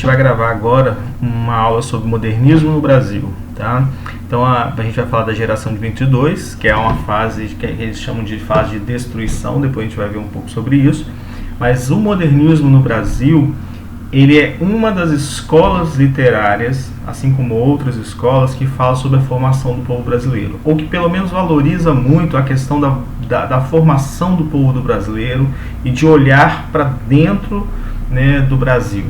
gente vai gravar agora uma aula sobre modernismo no Brasil, tá? Então a gente vai falar da geração de 22, que é uma fase que eles chamam de fase de destruição, depois a gente vai ver um pouco sobre isso. Mas o modernismo no Brasil, ele é uma das escolas literárias, assim como outras escolas, que fala sobre a formação do povo brasileiro, ou que pelo menos valoriza muito a questão da formação do povo do brasileiro e de olhar para dentro, né, do Brasil.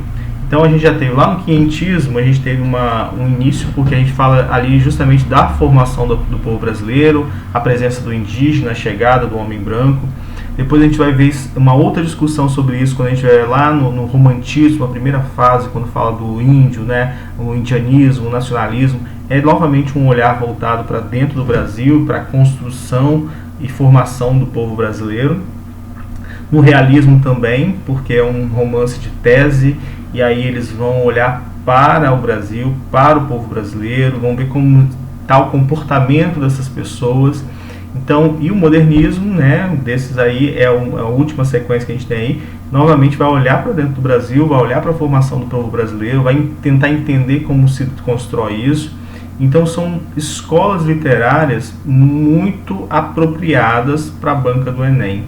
Então a gente já teve lá no quinhentismo, a gente teve um início, porque a gente fala ali justamente da formação do povo brasileiro, a presença do indígena, a chegada do homem branco. Depois a gente vai ver uma outra discussão sobre isso quando a gente vai lá no romantismo, a primeira fase, quando fala do índio, né, o indianismo, o nacionalismo. É novamente um olhar voltado para dentro do Brasil, para a construção e formação do povo brasileiro. No realismo também, porque é um romance de tese, e aí eles vão olhar para o Brasil, para o povo brasileiro, vão ver como está o comportamento dessas pessoas. Então, e o modernismo, né, desses aí é a última sequência que a gente tem aí, novamente vai olhar para dentro do Brasil, vai olhar para a formação do povo brasileiro, vai tentar entender como se constrói isso. Então são escolas literárias muito apropriadas para a banca do Enem.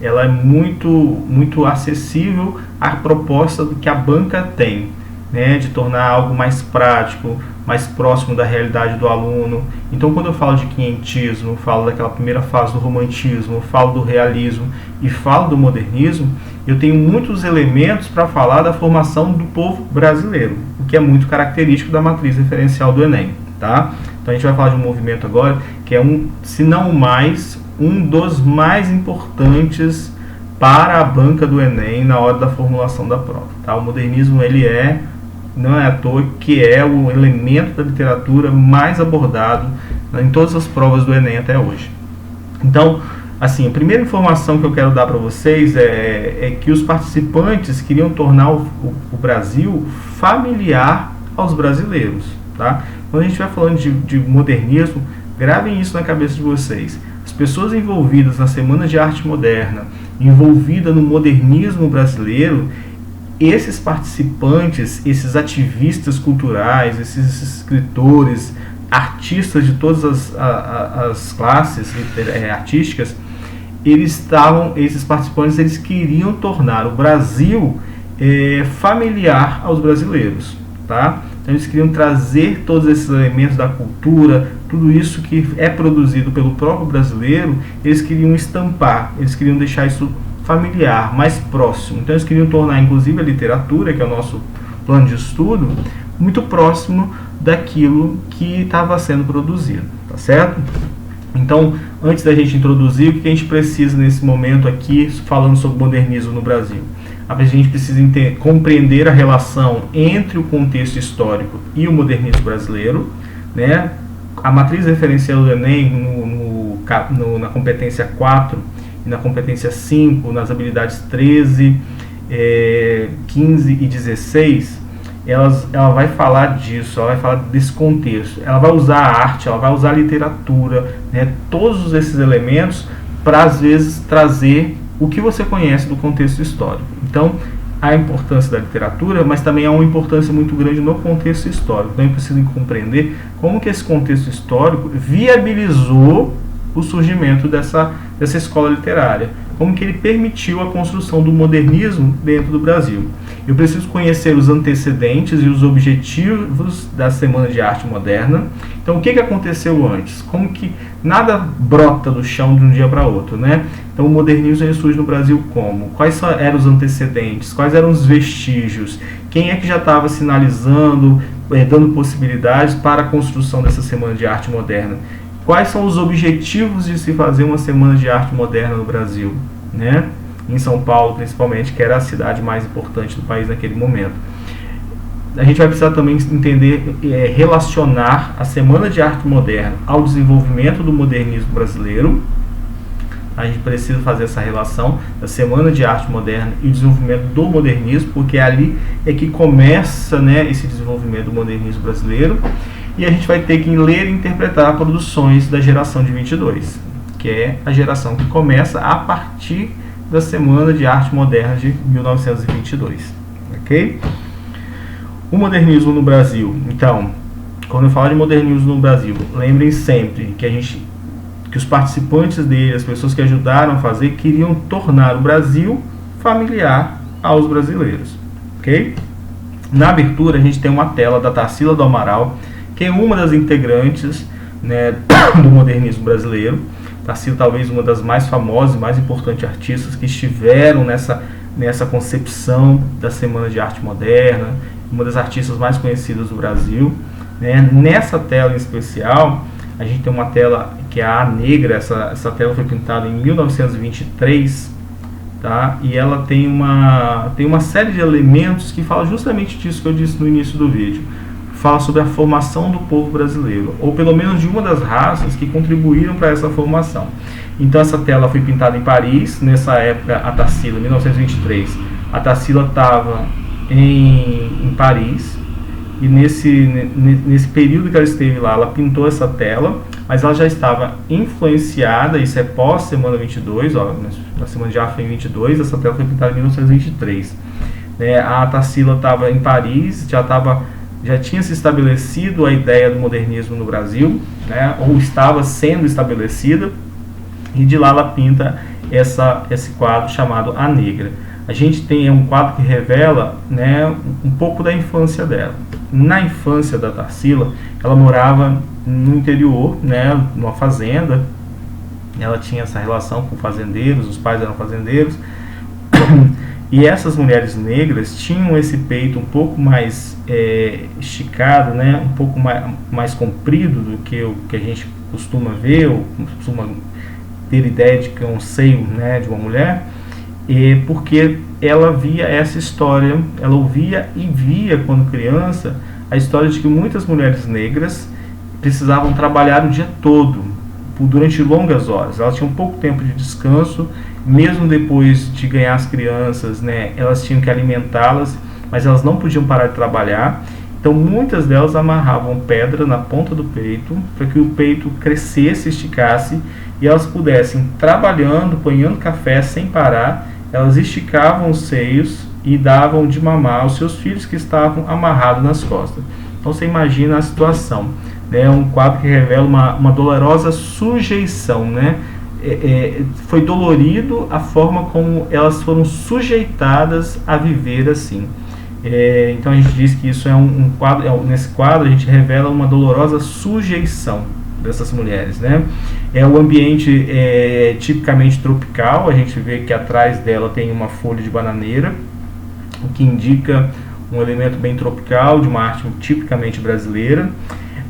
Ela é muito acessível à proposta que a banca tem, né, de tornar algo mais prático, mais próximo da realidade do aluno. Então, quando eu falo de quinhentismo, falo daquela primeira fase do romantismo, falo do realismo e falo do modernismo, eu tenho muitos elementos para falar da formação do povo brasileiro, o que é muito característico da matriz referencial do Enem, tá? Então, a gente vai falar de um movimento agora que é se não mais, um dos mais importantes para a banca do Enem na hora da formulação da prova, tá? O modernismo, ele não é à toa que é o elemento da literatura mais abordado em todas as provas do Enem até hoje. Então, assim, a primeira informação que eu quero dar para vocês é que os participantes queriam tornar o Brasil familiar aos brasileiros, tá? Quando a gente vai falando de modernismo, gravem isso na cabeça de vocês. As pessoas envolvidas na Semana de Arte Moderna, envolvidas no modernismo brasileiro, esses participantes, esses ativistas culturais, esses escritores, artistas de todas as classes artísticas, esses participantes, eles queriam tornar o Brasil familiar aos brasileiros, tá? Então eles queriam trazer todos esses elementos da cultura, tudo isso que é produzido pelo próprio brasileiro, eles queriam estampar, eles queriam deixar isso familiar, mais próximo. Então eles queriam tornar inclusive a literatura, que é o nosso plano de estudo, muito próximo daquilo que estava sendo produzido, tá certo? Então, antes da gente introduzir, o que a gente precisa nesse momento aqui, falando sobre modernismo no Brasil? A gente precisa compreender a relação entre o contexto histórico e o modernismo brasileiro, né? A matriz referencial do Enem, na competência 4, na competência 5, nas habilidades 13, 15 e 16, ela vai falar disso, ela vai falar desse contexto. Ela vai usar a arte, ela vai usar a literatura, né, todos esses elementos para, às vezes, trazer o que você conhece do contexto histórico. Então, há a importância da literatura, mas também há uma importância muito grande no contexto histórico. Então, é preciso compreender como que esse contexto histórico viabilizou o surgimento dessa escola literária, como que ele permitiu a construção do modernismo dentro do Brasil. Eu preciso conhecer os antecedentes e os objetivos da Semana de Arte Moderna. Então, o que aconteceu antes? Como que nada brota do chão de um dia para outro, né? Então, o modernismo ele surge no Brasil como? Quais eram os antecedentes? Quais eram os vestígios? Quem é que já estava sinalizando, dando possibilidades para a construção dessa Semana de Arte Moderna? Quais são os objetivos de se fazer uma Semana de Arte Moderna no Brasil, né? Em São Paulo, principalmente, que era a cidade mais importante do país naquele momento. A gente vai precisar também entender, relacionar a Semana de Arte Moderna ao desenvolvimento do modernismo brasileiro. A gente precisa fazer essa relação da Semana de Arte Moderna e o desenvolvimento do modernismo, porque ali é que começa, né, esse desenvolvimento do modernismo brasileiro. E a gente vai ter que ler e interpretar produções da geração de 22, que é a geração que começa a partir da Semana de Arte Moderna de 1922, ok? O modernismo no Brasil. Então, quando eu falo de modernismo no Brasil, lembrem sempre que os participantes dele, as pessoas que ajudaram a fazer, queriam tornar o Brasil familiar aos brasileiros, ok? Na abertura a gente tem uma tela da Tarsila do Amaral, que é uma das integrantes, né, do modernismo brasileiro. Tarsila talvez uma das mais famosas e mais importantes artistas que estiveram nessa concepção da Semana de Arte Moderna, uma das artistas mais conhecidas do Brasil, né? Nessa tela em especial, a gente tem uma tela que é a Negra. Essa tela foi pintada em 1923, tá? E ela tem uma série de elementos que fala justamente disso que eu disse no início do vídeo. Fala sobre a formação do povo brasileiro, ou pelo menos de uma das raças que contribuíram para essa formação. Então essa tela foi pintada em Paris. Nessa época, a Tarsila, 1923, a Tarsila estava em Paris, e nesse período que ela esteve lá, ela pintou essa tela, mas ela já estava influenciada. Isso é pós-semana 22, ó, na semana de arte foi em 22, essa tela foi pintada em 1923. A Tarsila estava em Paris, já tinha se estabelecido a ideia do modernismo no Brasil, né, ou estava sendo estabelecida, e de lá ela pinta esse quadro chamado A Negra. A gente tem um quadro que revela, né, um pouco da infância dela. Na infância da Tarsila, ela morava no interior, né, numa fazenda. Ela tinha essa relação com fazendeiros, os pais eram fazendeiros. E essas mulheres negras tinham esse peito um pouco mais esticado, né, um pouco mais comprido do que o que a gente costuma ver, ou costuma ter ideia de que é um seio, né, de uma mulher. Porque ela via essa história, ela ouvia e via quando criança a história de que muitas mulheres negras precisavam trabalhar o dia todo, durante longas horas. Elas tinham pouco tempo de descanso, mesmo depois de ganhar as crianças, né, elas tinham que alimentá-las, mas elas não podiam parar de trabalhar. Então muitas delas amarravam pedra na ponta do peito, para que o peito crescesse, esticasse, e elas pudessem, trabalhando, apanhando café sem parar, elas esticavam os seios e davam de mamar aos seus filhos que estavam amarrados nas costas. Então você imagina a situação, né? Um quadro que revela uma dolorosa sujeição, né? Foi dolorido a forma como elas foram sujeitadas a viver assim. Então a gente diz que isso é um quadro, nesse quadro a gente revela uma dolorosa sujeição dessas mulheres, né? É um ambiente tipicamente tropical. A gente vê que atrás dela tem uma folha de bananeira, o que indica um elemento bem tropical, de uma arte tipicamente brasileira.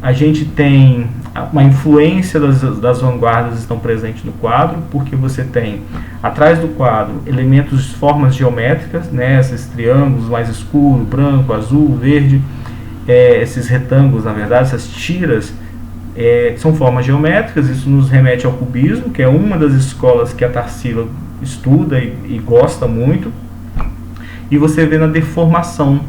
A gente tem uma influência das vanguardas estão presentes no quadro, porque você tem atrás do quadro elementos de formas geométricas, né? Esses triângulos mais escuros, branco, azul, verde, esses retângulos, na verdade, essas tiras, são formas geométricas. Isso nos remete ao cubismo, que é uma das escolas que a Tarsila estuda e gosta muito. E você vê na deformação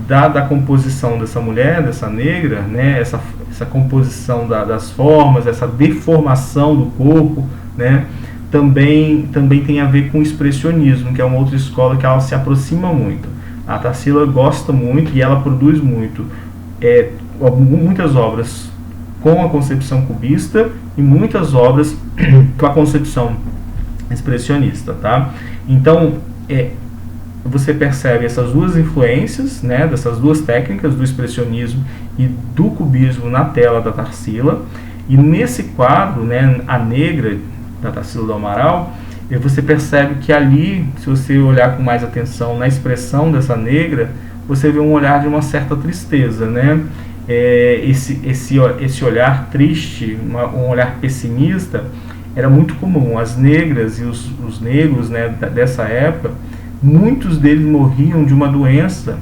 da composição dessa mulher, dessa negra, né, essa composição das formas, essa deformação do corpo, né, também tem a ver com o expressionismo, que é uma outra escola que ela se aproxima muito. A Tarsila gosta muito e ela produz muito, muitas obras com a concepção cubista e muitas obras com a concepção expressionista, tá? Então, você percebe essas duas influências, né, dessas duas técnicas, do expressionismo e do cubismo, na tela da Tarsila. E nesse quadro, né, A Negra, da Tarsila do Amaral, você percebe que ali, se você olhar com mais atenção na expressão dessa negra, você vê um olhar de uma certa tristeza, né? Esse olhar triste, um olhar pessimista, era muito comum. As negras e os negros, né, dessa época, muitos deles morriam de uma doença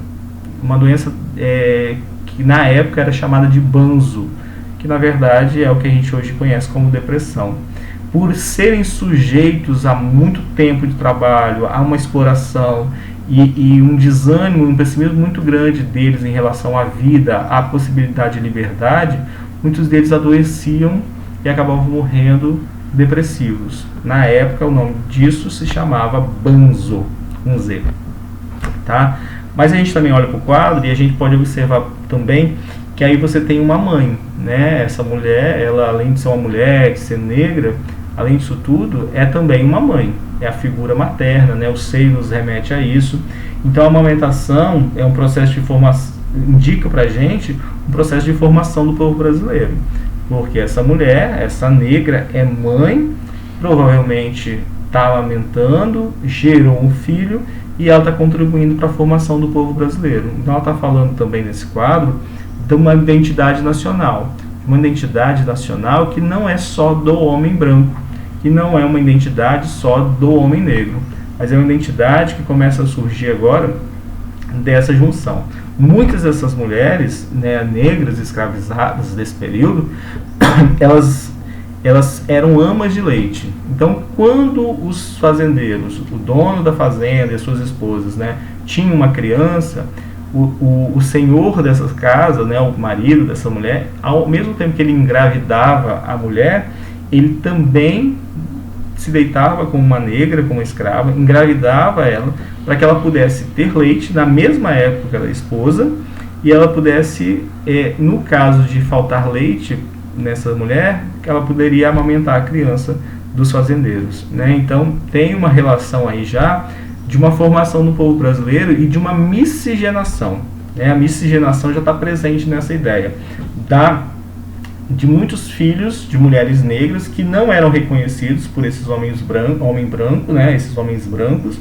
que na época era chamada de banzo, que na verdade é o que a gente hoje conhece como depressão. Por serem sujeitos a muito tempo de trabalho, a uma exploração e um desânimo, um pessimismo muito grande deles em relação à vida, à possibilidade de liberdade, muitos deles adoeciam e acabavam morrendo depressivos. Na época, o nome disso se chamava banzo, com Z, tá? Mas a gente também olha para o quadro e a gente pode observar também que aí você tem uma mãe, né? Essa mulher, ela além de ser uma mulher, de ser negra, além disso tudo, é também uma mãe, é a figura materna, né? O seio nos remete a isso. Então a amamentação é um processo de formação, indica pra gente um processo de formação do povo brasileiro, porque essa mulher, essa negra, é mãe, provavelmente está amamentando, gerou um filho e ela está contribuindo para a formação do povo brasileiro. Então ela está falando também nesse quadro de uma identidade nacional que não é só do homem branco, que não é uma identidade só do homem negro, mas é uma identidade que começa a surgir agora dessa junção. Muitas dessas mulheres, né, negras escravizadas desse período, elas eram amas de leite. Então, quando os fazendeiros, o dono da fazenda e as suas esposas, né, tinham uma criança, o senhor dessa casa, né, o marido dessa mulher, ao mesmo tempo que ele engravidava a mulher, ele também se deitava com uma negra, com uma escrava, engravidava ela, para que ela pudesse ter leite na mesma época da esposa, e ela pudesse, no caso de faltar leite nessa mulher, que ela poderia amamentar a criança dos fazendeiros, né? Então tem uma relação aí já de uma formação do povo brasileiro e de uma miscigenação, né? A miscigenação já está presente nessa ideia de muitos filhos de mulheres negras que não eram reconhecidos por esses homem branco, né? Esses homens brancos,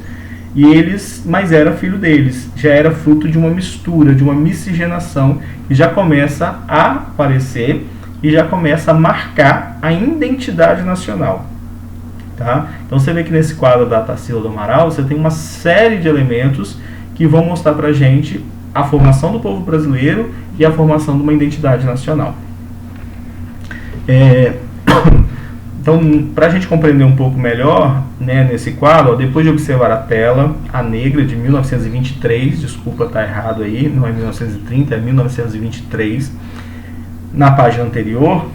mas era filho deles, já era fruto de uma mistura, de uma miscigenação que já começa a aparecer e já começa a marcar a identidade nacional. Tá? Então você vê que nesse quadro da Tarsila do Amaral você tem uma série de elementos que vão mostrar pra gente a formação do povo brasileiro e a formação de uma identidade nacional. Então, para a gente compreender um pouco melhor, né, nesse quadro, depois de observar a tela, a negra de 1923, desculpa estar errado aí, não é 1930, é 1923, na página anterior,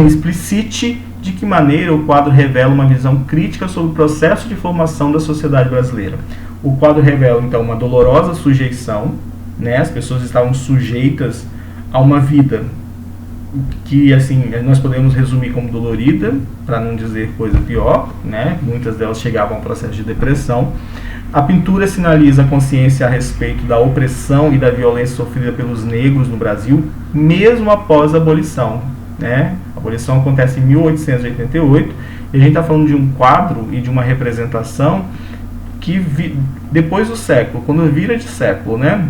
explicite de que maneira o quadro revela uma visão crítica sobre o processo de formação da sociedade brasileira. O quadro revela, então, uma dolorosa sujeição, né? As pessoas estavam sujeitas a uma vida que, assim, nós podemos resumir como dolorida, para não dizer coisa pior, né? Muitas delas chegavam ao processo de depressão. A pintura sinaliza a consciência a respeito da opressão e da violência sofrida pelos negros no Brasil, mesmo após a abolição, né? A abolição acontece em 1888 e a gente está falando de um quadro e de uma representação que depois do século, quando vira de século, né?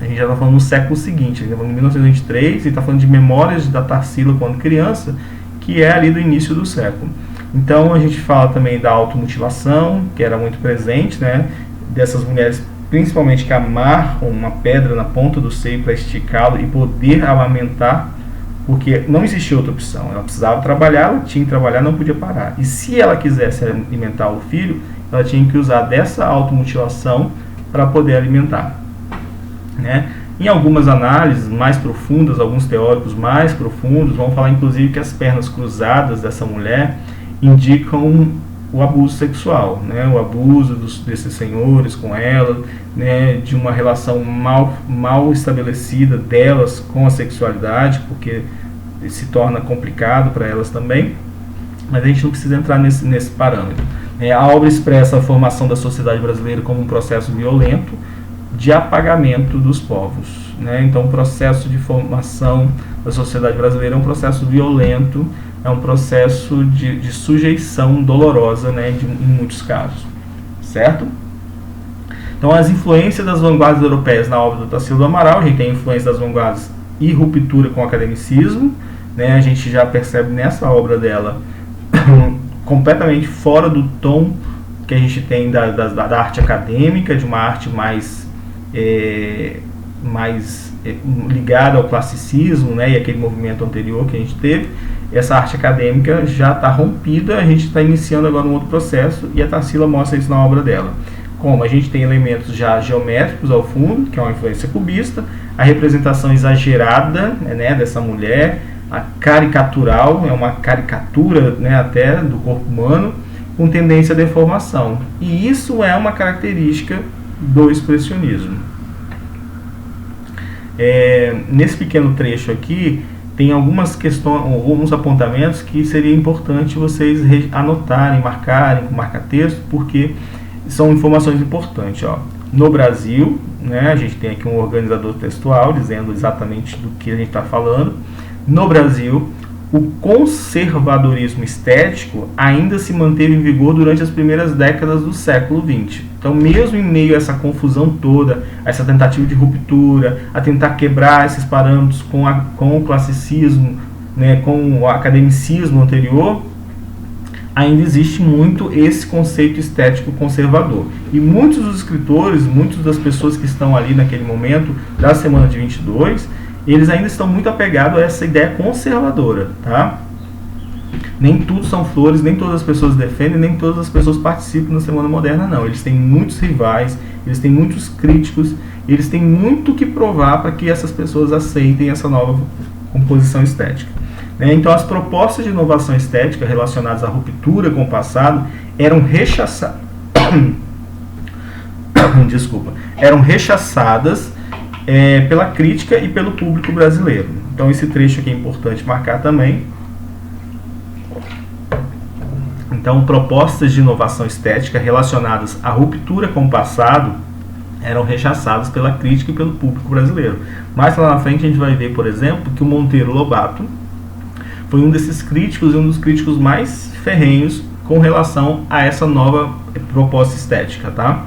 A gente já está falando no século seguinte, a gente está falando de 1923 e está falando de Memórias da Tarsila quando criança, que é ali do início do século. Então a gente fala também da automutilação, que era muito presente, né? Dessas mulheres, principalmente que amarram uma pedra na ponta do seio para esticá-lo e poder amamentar, porque não existia outra opção. Ela precisava trabalhar, ela tinha que trabalhar, não podia parar. E se ela quisesse alimentar o filho, ela tinha que usar dessa automutilação para poder alimentar, né? Em algumas análises mais profundas, alguns teóricos mais profundos vão falar inclusive que as pernas cruzadas dessa mulher indicam o abuso sexual, né? O abuso desses senhores com ela, né? De uma relação mal estabelecida delas com a sexualidade, porque se torna complicado para elas também, mas a gente não precisa entrar nesse parâmetro. A obra expressa a formação da sociedade brasileira como um processo violento de apagamento dos povos, né? Então o processo de formação da sociedade brasileira é um processo violento, é um processo de sujeição dolorosa, né, em muitos casos, certo? Então as influências das vanguardas europeias na obra do Tarsila do Amaral, a gente tem a influência das vanguardas e ruptura com o academicismo, né? A gente já percebe nessa obra dela completamente fora do tom que a gente tem da arte acadêmica, de uma arte mais ligada ao classicismo, né, e aquele movimento anterior que a gente teve. Essa arte acadêmica já está rompida, a gente está iniciando agora um outro processo e a Tarsila mostra isso na obra dela. Como a gente tem elementos já geométricos ao fundo, que é uma influência cubista, a representação exagerada, né, dessa mulher, a caricatural, é uma caricatura, né, até do corpo humano, com tendência à deformação. E isso é uma característica do expressionismo. Nesse pequeno trecho aqui, tem algumas questões, alguns apontamentos que seria importante vocês anotarem, marcarem com marca-texto, porque são informações importantes. Ó. No Brasil, né, a gente tem aqui um organizador textual dizendo exatamente do que a gente está falando. No Brasil, o conservadorismo estético ainda se manteve em vigor durante as primeiras décadas do século XX. Então, mesmo em meio a essa confusão toda, a essa tentativa de ruptura, a tentar quebrar esses parâmetros com o classicismo, né, com o academicismo anterior, ainda existe muito esse conceito estético conservador. E muitos dos escritores, muitas das pessoas que estão ali naquele momento da semana de 22, eles ainda estão muito apegados a essa ideia conservadora, tá? Nem tudo são flores, nem todas as pessoas defendem, nem todas as pessoas participam da Semana Moderna, não. Eles têm muitos rivais, eles têm muitos críticos, eles têm muito que provar para que essas pessoas aceitem essa nova composição estética. Então, as propostas de inovação estética relacionadas à ruptura com o passado eram rechaçadas, pela crítica e pelo público brasileiro. Então, esse trecho aqui é importante marcar também. Então, propostas de inovação estética relacionadas à ruptura com o passado eram rechaçadas pela crítica e pelo público brasileiro. Mais lá na frente a gente vai ver, por exemplo, que o Monteiro Lobato foi um desses críticos e um dos críticos mais ferrenhos com relação a essa nova proposta estética, tá?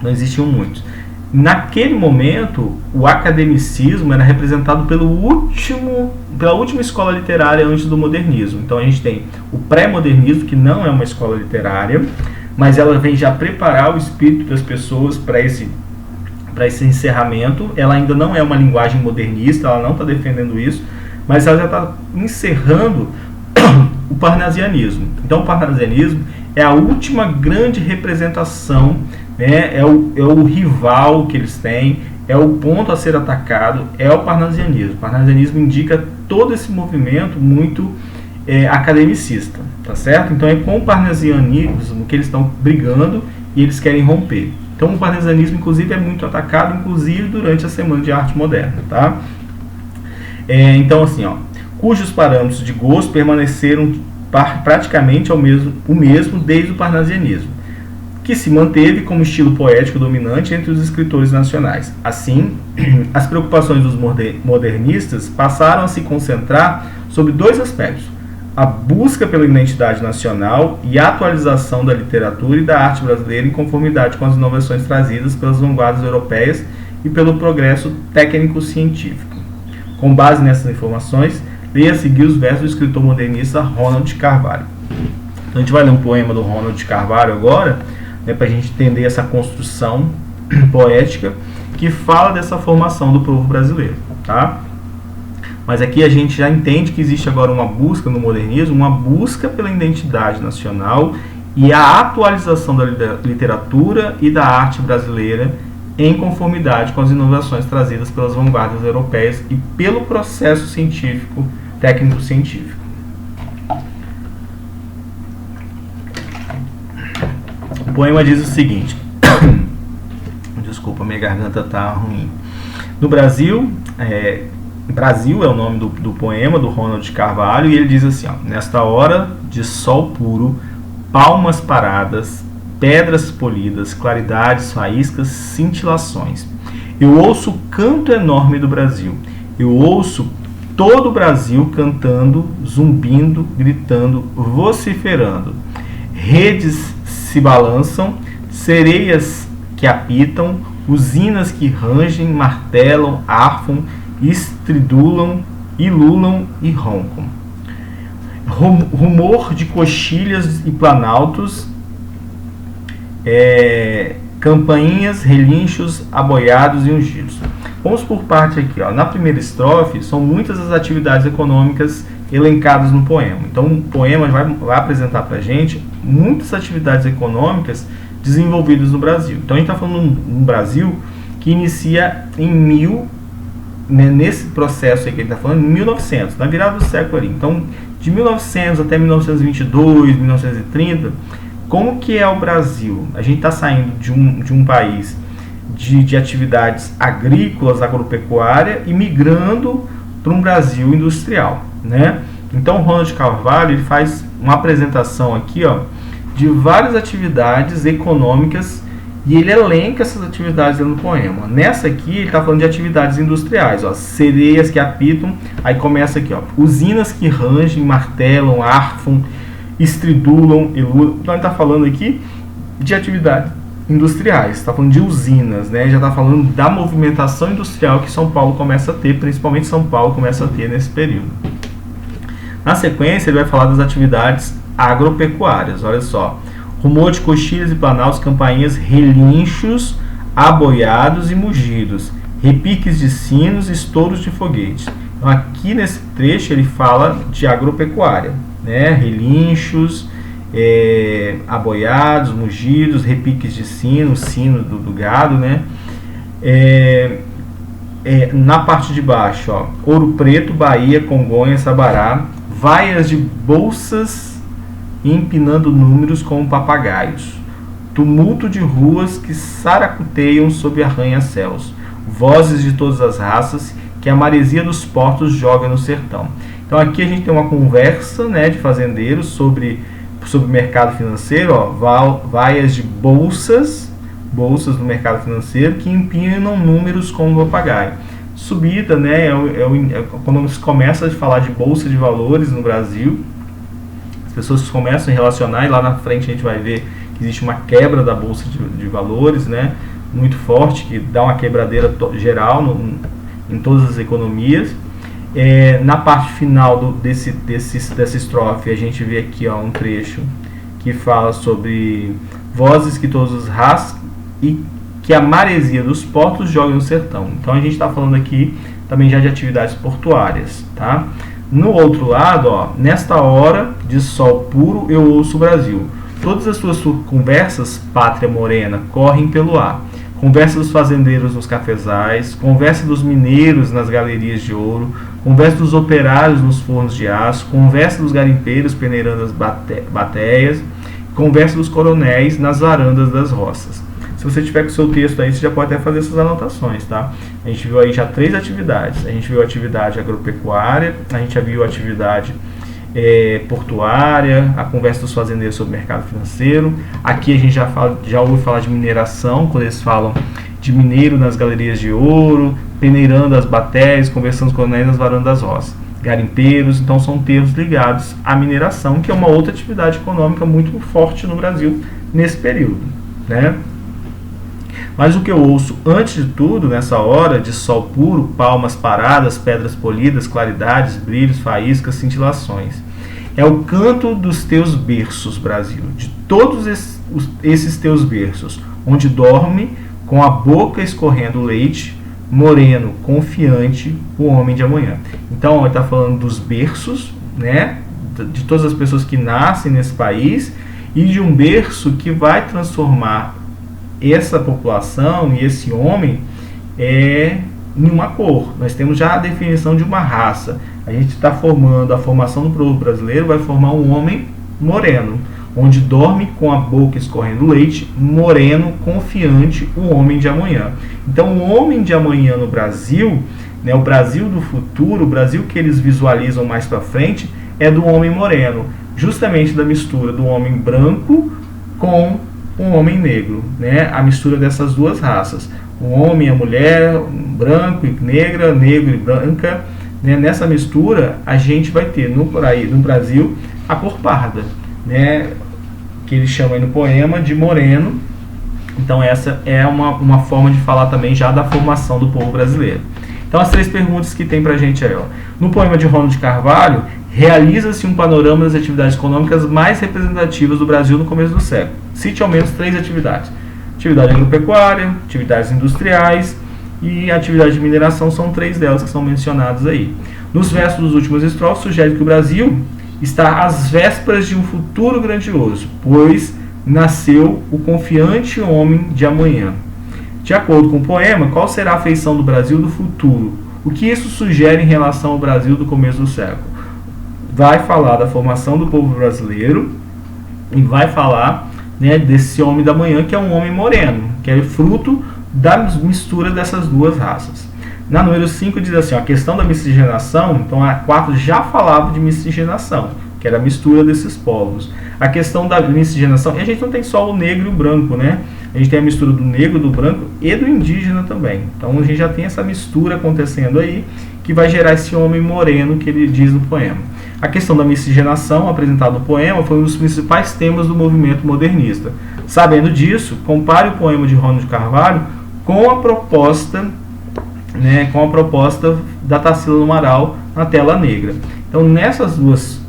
Não existiam muitos. Naquele momento, o academicismo era representado pela última escola literária antes do modernismo. Então a gente tem o pré-modernismo, que não é uma escola literária, mas ela vem já preparar o espírito das pessoas para esse encerramento. Ela ainda não é uma linguagem modernista, ela não está defendendo isso, mas ela já está encerrando o parnasianismo. Então o parnasianismo é a última grande representação, né, é o rival que eles têm, é o ponto a ser atacado, é o parnasianismo. O parnasianismo indica todo esse movimento muito academicista, tá certo? Então é com o parnasianismo que eles estão brigando e eles querem romper. Então o parnasianismo, inclusive, é muito atacado, inclusive durante a Semana de Arte Moderna, tá? Então, assim, ó, cujos parâmetros de gosto permaneceram praticamente o mesmo desde o parnasianismo, que se manteve como estilo poético dominante entre os escritores nacionais. Assim, as preocupações dos modernistas passaram a se concentrar sobre dois aspectos: a busca pela identidade nacional e a atualização da literatura e da arte brasileira em conformidade com as inovações trazidas pelas vanguardas europeias e pelo progresso técnico-científico. Com base nessas informações, leia a seguir os versos do escritor modernista Ronald de Carvalho. Então, a gente vai ler um poema do Ronald de Carvalho agora, né, para a gente entender essa construção poética que fala dessa formação do povo brasileiro, tá? Mas aqui a gente já entende que existe agora uma busca no modernismo, uma busca pela identidade nacional e a atualização da literatura e da arte brasileira em conformidade com as inovações trazidas pelas vanguardas europeias e pelo processo científico, técnico-científico. O poema diz o seguinte, desculpa, minha garganta está ruim. No Brasil, Brasil é o nome do poema do Ronald de Carvalho, e ele diz assim, ó: nesta hora de sol puro, palmas paradas, pedras polidas, claridades, faíscas, cintilações. Eu ouço o canto enorme do Brasil. Eu ouço todo o Brasil cantando, zumbindo, gritando, vociferando. Redes se balançam, sereias que apitam, usinas que rangem, martelam, arfam, estridulam, ilulam e roncam. Rumor de coxilhas e planaltos, campainhas, relinchos, aboiados e ungidos. Vamos por parte aqui, ó. Na primeira estrofe são muitas as atividades econômicas elencadas no poema. Então o poema vai apresentar para a gente muitas atividades econômicas desenvolvidas no Brasil. Então a gente está falando de um Brasil que inicia nesse processo aí que ele está falando, em 1900, na virada do século ali. Então, de 1900 até 1922, 1930, como que é o Brasil? A gente está saindo de um país de atividades agrícolas, agropecuária, e migrando para um Brasil industrial, né? Então, o Ronald Carvalho ele faz uma apresentação aqui, ó, de várias atividades econômicas e ele elenca essas atividades no poema. Nessa aqui, ele está falando de atividades industriais, ó, sereias que apitam, aí começa aqui, ó, usinas que rangem, martelam, arfam, estridulam, eludam. Então, ele está falando aqui de atividades industriais, está falando de usinas, né? Já está falando da movimentação industrial que São Paulo começa a ter, principalmente São Paulo começa a ter nesse período. Na sequência, ele vai falar das atividades agropecuárias, olha só. Rumor de coxilhas e planaltos, campainhas, relinchos, aboiados e mugidos, repiques de sinos, estouros de foguetes. Então, aqui nesse trecho, ele fala de agropecuária, né? Relinchos, aboiados, mugidos, repiques de sino, sino do gado, né? Na parte de baixo, ó, Ouro Preto, Bahia, Congonhas, Sabará, vaias de bolsas empinando números como papagaios, tumulto de ruas que saracuteiam sob arranha-céus, vozes de todas as raças que a maresia dos portos joga no sertão. Então aqui a gente tem uma conversa, né, de fazendeiros sobre o mercado financeiro, ó, vaias de bolsas no mercado financeiro que empinam números como papagaio. Subida, né, quando se começa a falar de bolsa de valores no Brasil, as pessoas começam a relacionar, e lá na frente a gente vai ver que existe uma quebra da bolsa de valores, né, muito forte, que dá uma quebradeira geral em todas as economias. Na parte final dessa estrofe, a gente vê aqui, ó, um trecho que fala sobre vozes que todos os rasgam e que a maresia dos portos joga no sertão. Então a gente está falando aqui também já de atividades portuárias, tá? No outro lado, ó, nesta hora de sol puro eu ouço o Brasil. Todas as suas conversas, pátria morena, correm pelo ar. Conversa dos fazendeiros nos cafezais, conversa dos mineiros nas galerias de ouro, conversa dos operários nos fornos de aço, conversa dos garimpeiros peneirando as bateias, conversa dos coronéis nas varandas das roças. Se você tiver com o seu texto aí, você já pode até fazer essas anotações, tá? A gente viu aí já 3 atividades. A gente viu a atividade agropecuária, a gente já viu a atividade portuária, a conversa dos fazendeiros sobre o mercado financeiro. Aqui a gente já ouviu falar de mineração, quando eles falam de mineiro nas galerias de ouro, peneirando as bateias, conversando com os coronéis nas varandas das roças. Garimpeiros, então são termos ligados à mineração, que é uma outra atividade econômica muito forte no Brasil nesse período, né? Mas o que eu ouço antes de tudo, nessa hora de sol puro, palmas paradas, pedras polidas, claridades, brilhos, faíscas, cintilações, é o canto dos teus berços, Brasil, de todos esses teus berços, onde dorme, com a boca escorrendo leite, moreno, confiante, o homem de amanhã. Então, ele está falando dos berços, né, de todas as pessoas que nascem nesse país, e de um berço que vai transformar essa população e esse homem em uma cor. Nós temos já a definição de uma raça. A gente está formando, a formação do povo brasileiro vai formar um homem moreno, onde dorme com a boca escorrendo leite, moreno, confiante, o homem de amanhã. Então, o homem de amanhã no Brasil, né, o Brasil do futuro, o Brasil que eles visualizam mais para frente, é do homem moreno, justamente da mistura do homem branco com um homem negro, né? A mistura dessas duas raças, o homem e a mulher, branco e negra, negro e branca, né? Nessa mistura a gente vai ter no Brasil a cor parda, né? Que ele chama aí no poema de moreno. Então essa é uma forma de falar também já da formação do povo brasileiro. Então as 3 perguntas que tem pra gente aí, ó. No poema de Ronald Carvalho, realiza-se um panorama das atividades econômicas mais representativas do Brasil no começo do século. Cite ao menos 3 atividades. Atividade agropecuária, atividades industriais e atividade de mineração, são 3 delas que são mencionadas aí. Nos versos dos últimos estrofes, sugere que o Brasil está às vésperas de um futuro grandioso, pois nasceu o confiante homem de amanhã. De acordo com o poema, qual será a feição do Brasil do futuro? O que isso sugere em relação ao Brasil do começo do século? Vai falar da formação do povo brasileiro e vai falar né, desse homem da manhã, que é um homem moreno, que é fruto da mistura dessas duas raças. Na número 5 diz assim, ó, a questão da miscigenação, então a 4 já falava de miscigenação, que era a mistura desses povos. A questão da miscigenação, e a gente não tem só o negro e o branco, né? A gente tem a mistura do negro, do branco e do indígena também. Então a gente já tem essa mistura acontecendo aí, que vai gerar esse homem moreno que ele diz no poema. A questão da miscigenação, apresentada no poema, foi um dos principais temas do movimento modernista. Sabendo disso, compare o poema de Ronald de Carvalho com a proposta, né, da Tarsila do Amaral na tela negra. Então, nessas duas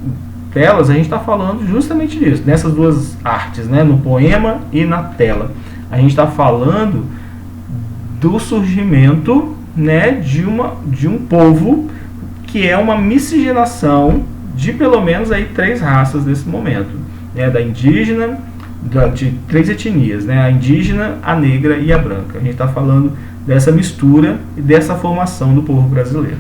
telas, a gente está falando justamente disso, nessas duas artes, né, no poema e na tela. A gente está falando do surgimento, né, de um povo que é uma miscigenação de pelo menos aí 3 raças nesse momento, né, da indígena, de 3 etnias, né, a indígena, a negra e a branca. A gente está falando dessa mistura e dessa formação do povo brasileiro.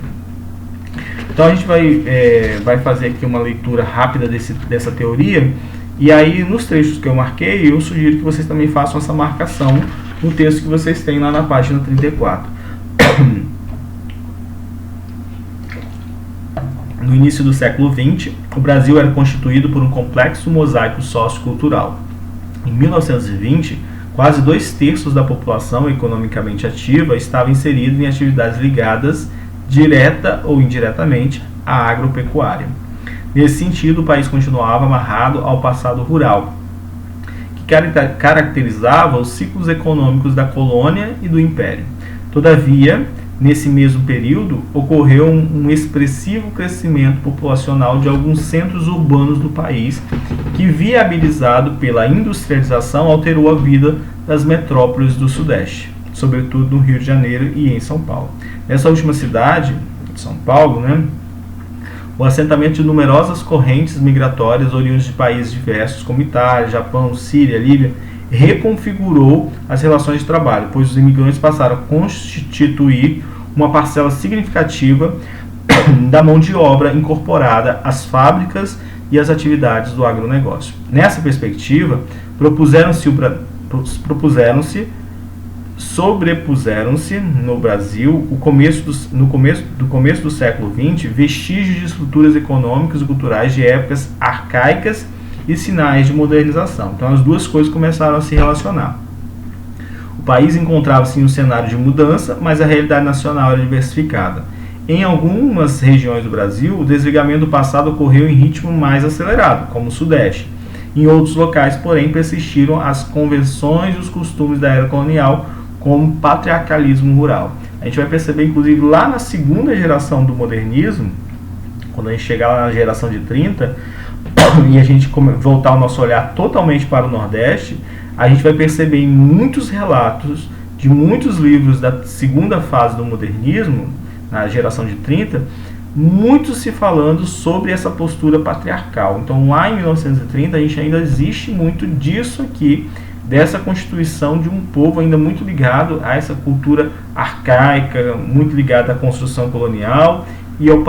Então a gente vai fazer aqui uma leitura rápida dessa teoria, e aí nos trechos que eu marquei, eu sugiro que vocês também façam essa marcação no texto que vocês têm lá na página 34. No início do século XX, o Brasil era constituído por um complexo mosaico sociocultural. Em 1920, quase 2/3 da população economicamente ativa estava inserida em atividades ligadas, direta ou indiretamente, à agropecuária. Nesse sentido, o país continuava amarrado ao passado rural, que caracterizava os ciclos econômicos da colônia e do império. Todavia, nesse mesmo período, ocorreu um expressivo crescimento populacional de alguns centros urbanos do país, que, viabilizado pela industrialização, alterou a vida das metrópoles do Sudeste, sobretudo no Rio de Janeiro e em São Paulo. Nessa última cidade, São Paulo, né, o assentamento de numerosas correntes migratórias oriundas de países diversos, como Itália, Japão, Síria, Líbia, reconfigurou as relações de trabalho, pois os imigrantes passaram a constituir uma parcela significativa da mão de obra incorporada às fábricas e às atividades do agronegócio. Nessa perspectiva, sobrepuseram-se no Brasil, no começo do século XX, vestígios de estruturas econômicas e culturais de épocas arcaicas e sinais de modernização. Então as duas coisas começaram a se relacionar. O país encontrava-se em um cenário de mudança, mas a realidade nacional era diversificada. Em algumas regiões do Brasil, o desligamento do passado ocorreu em ritmo mais acelerado, como o Sudeste. Em outros locais, porém, persistiram as convenções e os costumes da era colonial, como patriarcalismo rural. A gente vai perceber, inclusive, lá na segunda geração do modernismo, quando a gente chegar lá na geração de 30, e a gente voltar o nosso olhar totalmente para o Nordeste, a gente vai perceber em muitos relatos de muitos livros da segunda fase do modernismo, na geração de 30, muito se falando sobre essa postura patriarcal. Então lá em 1930 a gente ainda existe muito disso aqui, dessa constituição de um povo ainda muito ligado a essa cultura arcaica, muito ligado à construção colonial e ao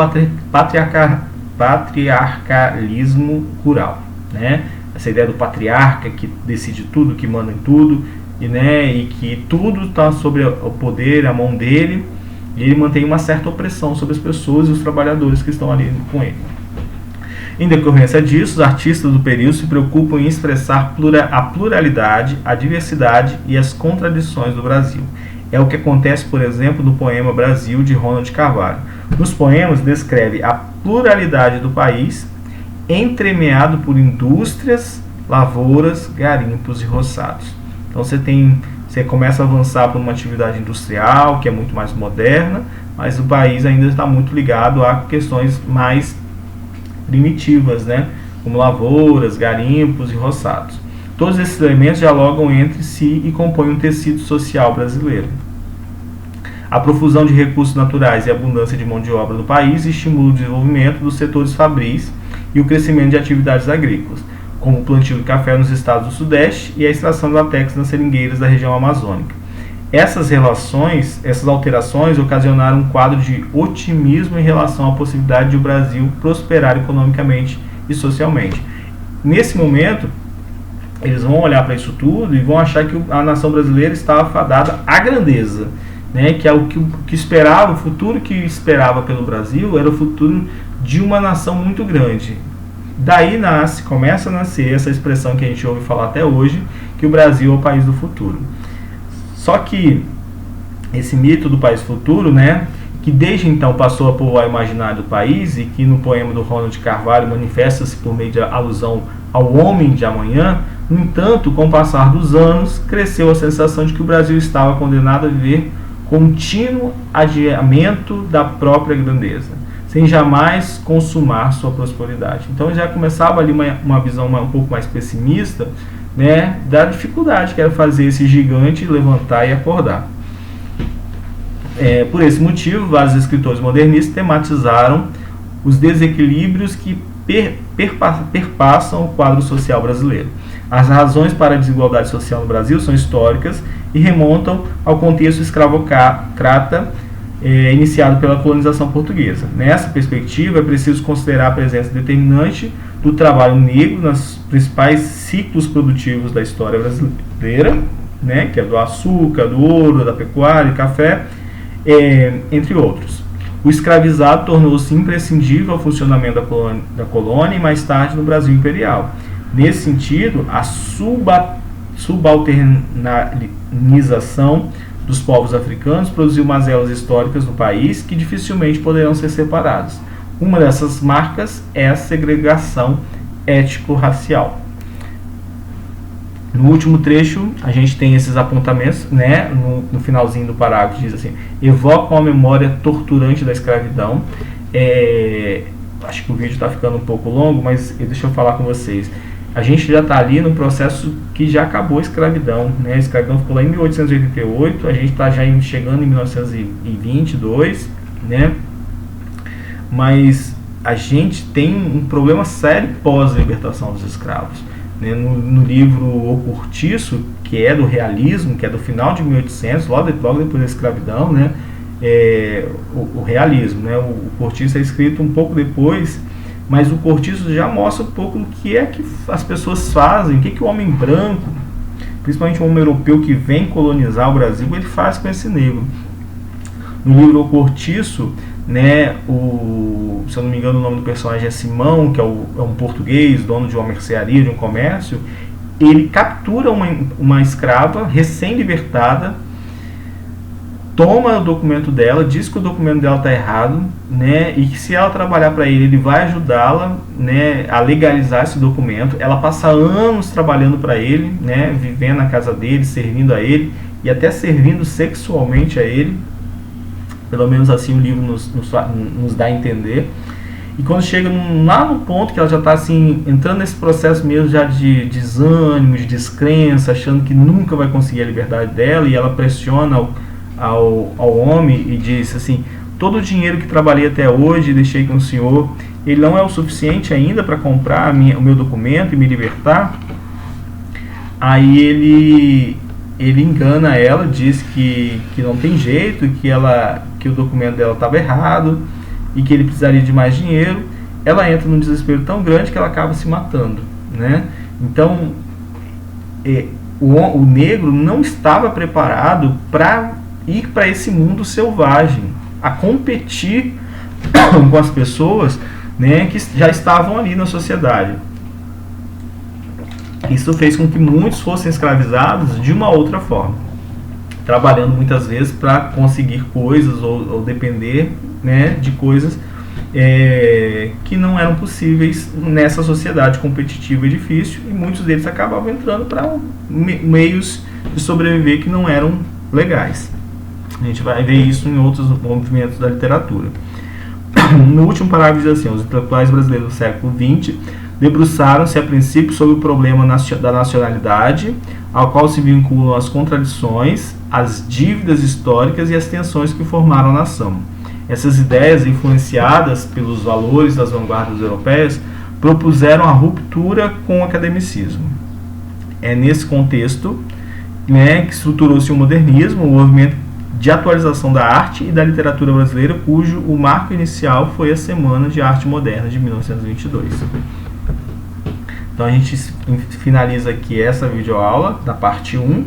patriarcalismo rural, né? Essa ideia do patriarca que decide tudo, que manda em tudo, e que tudo está sobre o poder, a mão dele, e ele mantém uma certa opressão sobre as pessoas e os trabalhadores que estão ali com ele. Em decorrência disso, os artistas do período se preocupam em expressar a pluralidade, a diversidade e as contradições do Brasil. É o que acontece, por exemplo, no poema Brasil, de Ronald de Carvalho. Nos poemas, descreve a pluralidade do país, entremeado por indústrias, lavouras, garimpos e roçados. Então você começa a avançar por uma atividade industrial, que é muito mais moderna, mas o país ainda está muito ligado a questões mais primitivas, né? Como lavouras, garimpos e roçados. Todos esses elementos dialogam entre si e compõem um tecido social brasileiro. A profusão de recursos naturais e a abundância de mão de obra no país estimula o desenvolvimento dos setores fabris e o crescimento de atividades agrícolas, como o plantio de café nos estados do Sudeste e a extração de látex nas seringueiras da região amazônica. Essas alterações ocasionaram um quadro de otimismo em relação à possibilidade de o Brasil prosperar economicamente e socialmente. Nesse momento, eles vão olhar para isso tudo e vão achar que a nação brasileira estava fadada à grandeza, né? Que é o que esperava, o futuro que esperava pelo Brasil era o futuro de uma nação muito grande. Daí começa a nascer essa expressão que a gente ouve falar até hoje, que o Brasil é o país do futuro. Só que esse mito do país futuro, né, que desde então passou a povoar o imaginário do país e que no poema do Ronald Carvalho manifesta-se por meio de alusão ao homem de amanhã, no entanto, com o passar dos anos, cresceu a sensação de que o Brasil estava condenado a viver contínuo adiamento da própria grandeza, sem jamais consumar sua prosperidade. Então já começava ali uma visão um pouco mais pessimista, né, da dificuldade que era fazer esse gigante levantar e acordar. Por esse motivo, vários escritores modernistas tematizaram os desequilíbrios que perpassam o quadro social brasileiro. As razões para a desigualdade social no Brasil são históricas e remontam ao contexto escravocrata iniciado pela colonização portuguesa. Nessa perspectiva, é preciso considerar a presença determinante do trabalho negro nos principais ciclos produtivos da história brasileira, né, que é do açúcar, do ouro, da pecuária e café, entre outros. O escravizado tornou-se imprescindível ao funcionamento da colônia e mais tarde no Brasil imperial. Nesse sentido, a subalternização dos povos africanos produziu mazelas históricas no país que dificilmente poderão ser separadas. Uma dessas marcas é a segregação étnico-racial. No último trecho, a gente tem esses apontamentos, né? No finalzinho do parágrafo diz assim: evocam a memória torturante da escravidão. Acho que o vídeo está ficando um pouco longo, mas deixa eu falar com vocês. A gente já está ali no processo que já acabou a escravidão, né? A escravidão ficou lá em 1888, a gente está já chegando em 1922, né? Mas a gente tem um problema sério pós-libertação dos escravos. Né? No livro O Cortiço, que é do realismo, que é do final de 1800, logo depois da escravidão, né? O realismo, né? O Cortiço é escrito um pouco depois, mas o Cortiço já mostra um pouco do que é que as pessoas fazem, o que o homem branco, principalmente o homem europeu que vem colonizar o Brasil, ele faz com esse negro. No livro O Cortiço, né, se eu não me engano o nome do personagem é Simão, que é um português, dono de uma mercearia, de um comércio. Ele captura uma escrava recém-libertada, toma o documento dela, diz que o documento dela está errado, né, e que se ela trabalhar para ele, ele vai ajudá-la, né, a legalizar esse documento. Ela passa anos trabalhando para ele, né, vivendo na casa dele, servindo a ele e até servindo sexualmente a ele. Pelo menos assim o livro nos dá a entender. E quando chega lá no ponto que ela já está assim, entrando nesse processo mesmo já de desânimo, de descrença, achando que nunca vai conseguir a liberdade dela, e ela pressiona ao homem e diz assim: todo o dinheiro que trabalhei até hoje e deixei com o senhor, ele não é o suficiente ainda para comprar o meu documento e me libertar? Aí ele engana ela, diz que não tem jeito, que o documento dela estava errado e que ele precisaria de mais dinheiro. Ela entra num desespero tão grande que ela acaba se matando, né? Então, o negro não estava preparado para ir para esse mundo selvagem, a competir com as pessoas, né, que já estavam ali na sociedade. Isso fez com que muitos fossem escravizados de uma outra forma, trabalhando muitas vezes para conseguir coisas ou depender, né, de coisas que não eram possíveis nessa sociedade competitiva e difícil, e muitos deles acabavam entrando para meios de sobreviver que não eram legais. A gente vai ver isso em outros movimentos da literatura. No último parágrafo diz assim: os intelectuais brasileiros do século XX debruçaram-se a princípio sobre o problema da nacionalidade, ao qual se vinculam as contradições, as dívidas históricas e as tensões que formaram a nação. Essas ideias, influenciadas pelos valores das vanguardas europeias, propuseram a ruptura com o academicismo. É nesse contexto, né, que estruturou-se o modernismo, o movimento de atualização da arte e da literatura brasileira, cujo o marco inicial foi a Semana de Arte Moderna de 1922. Então a gente finaliza aqui essa videoaula da parte 1.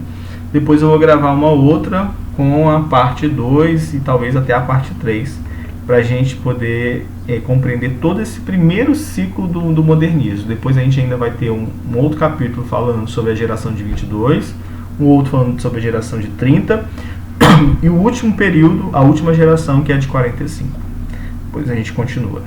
Depois eu vou gravar uma outra com a parte 2 e talvez até a parte 3, para a gente poder compreender todo esse primeiro ciclo do modernismo. Depois a gente ainda vai ter um outro capítulo falando sobre a geração de 22, um outro falando sobre a geração de 30 e o último período, a última geração, que é a de 45. Depois a gente continua.